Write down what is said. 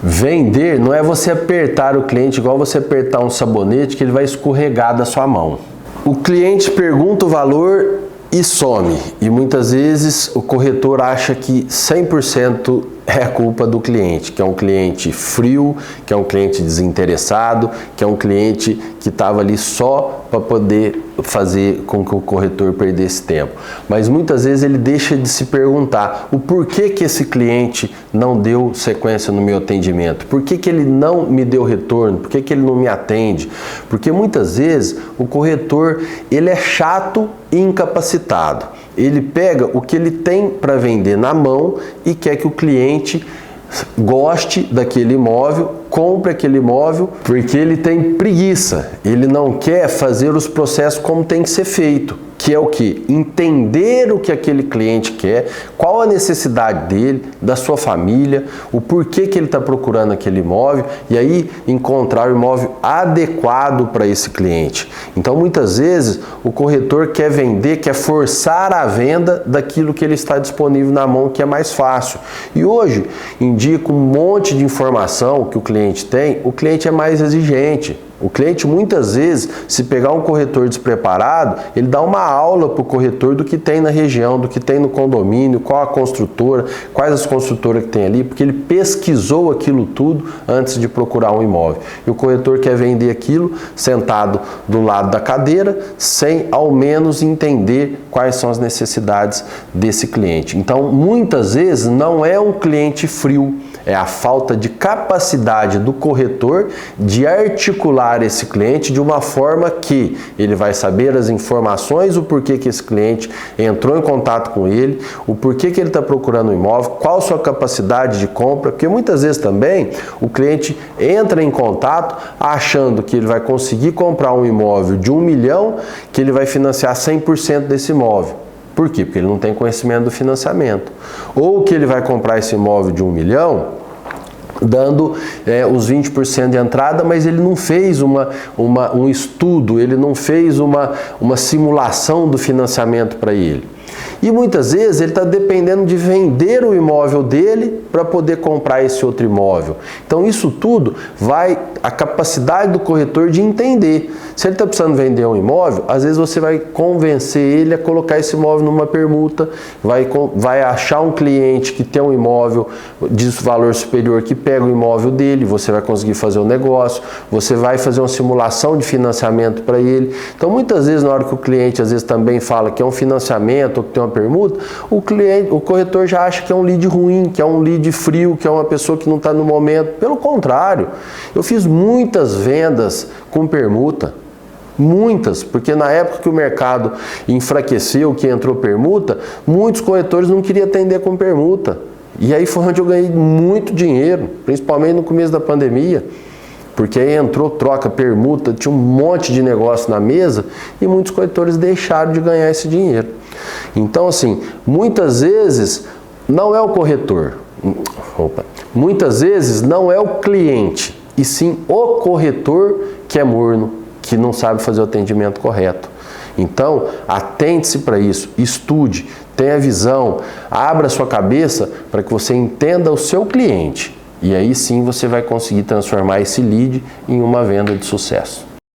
Vender não é você apertar o cliente igual você apertar um sabonete que ele vai escorregar da sua mão. O cliente pergunta o valor e some. E muitas vezes o corretor acha que 100% é a culpa do cliente, que é um cliente frio, que é um cliente desinteressado, que é um cliente que estava ali só para poder fazer com que o corretor perdesse tempo. Mas muitas vezes ele deixa de se perguntar o porquê que esse cliente não deu sequência no meu atendimento, por que ele não me deu retorno, por que ele não me atende, porque muitas vezes o corretor ele é chato e incapacitado. Ele pega o que ele tem para vender na mão e quer que o cliente goste daquele imóvel, compre aquele imóvel, porque ele tem preguiça, ele não quer fazer os processos como tem que ser feito, que é o que? Entender o que aquele cliente quer, qual a necessidade dele, da sua família, o porquê que ele está procurando aquele imóvel e aí encontrar o imóvel adequado para esse cliente. Então muitas vezes o corretor quer vender, quer forçar a venda daquilo que ele está disponível na mão, que é mais fácil. E hoje em dia, com um monte de informação que o cliente tem, o cliente é mais exigente. O cliente muitas vezes, se pegar um corretor despreparado, ele dá uma aula para o corretor do que tem na região, do que tem no condomínio, qual a construtora, quais as construtoras que tem ali, porque ele pesquisou aquilo tudo antes de procurar um imóvel. E o corretor quer vender aquilo sentado do lado da cadeira, sem ao menos entender quais são as necessidades desse cliente. Então, muitas vezes não é um cliente frio, é a falta de capacidade do corretor de articular esse cliente de uma forma que ele vai saber as informações, o porquê que esse cliente entrou em contato com ele, o porquê que ele está procurando um imóvel, qual a sua capacidade de compra, porque muitas vezes também o cliente entra em contato achando que ele vai conseguir comprar um imóvel de 1 milhão, que ele vai financiar 100% desse imóvel. Por quê? Porque ele não tem conhecimento do financiamento. Ou que ele vai comprar esse imóvel de 1 milhão, dando os 20% de entrada, mas ele não fez um estudo, ele não fez uma simulação do financiamento para ele. E muitas vezes ele está dependendo de vender o imóvel dele para poder comprar esse outro imóvel. Então isso tudo vai a capacidade do corretor de entender. Se ele está precisando vender um imóvel, às vezes você vai convencer ele a colocar esse imóvel numa permuta, vai achar um cliente que tem um imóvel de valor superior que pega o imóvel dele, você vai conseguir fazer o negócio, você vai fazer uma simulação de financiamento para ele. Então muitas vezes na hora que o cliente às vezes também fala que é um financiamento ou que tem uma permuta, o corretor já acha que é um lead ruim, que é um lead frio, que é uma pessoa que não está no momento. Pelo contrário, eu fiz muitas vendas com permuta. Muitas, porque na época que o mercado enfraqueceu, que entrou permuta, muitos corretores não queriam atender com permuta. E aí foi onde eu ganhei muito dinheiro, principalmente no começo da pandemia. Porque aí entrou troca, permuta, tinha um monte de negócio na mesa e muitos corretores deixaram de ganhar esse dinheiro. Então, assim, muitas vezes não é o corretor, muitas vezes não é o cliente, e sim o corretor que é morno, que não sabe fazer o atendimento correto. Então, atente-se para isso, estude, tenha visão, abra sua cabeça para que você entenda o seu cliente. E aí sim você vai conseguir transformar esse lead em uma venda de sucesso.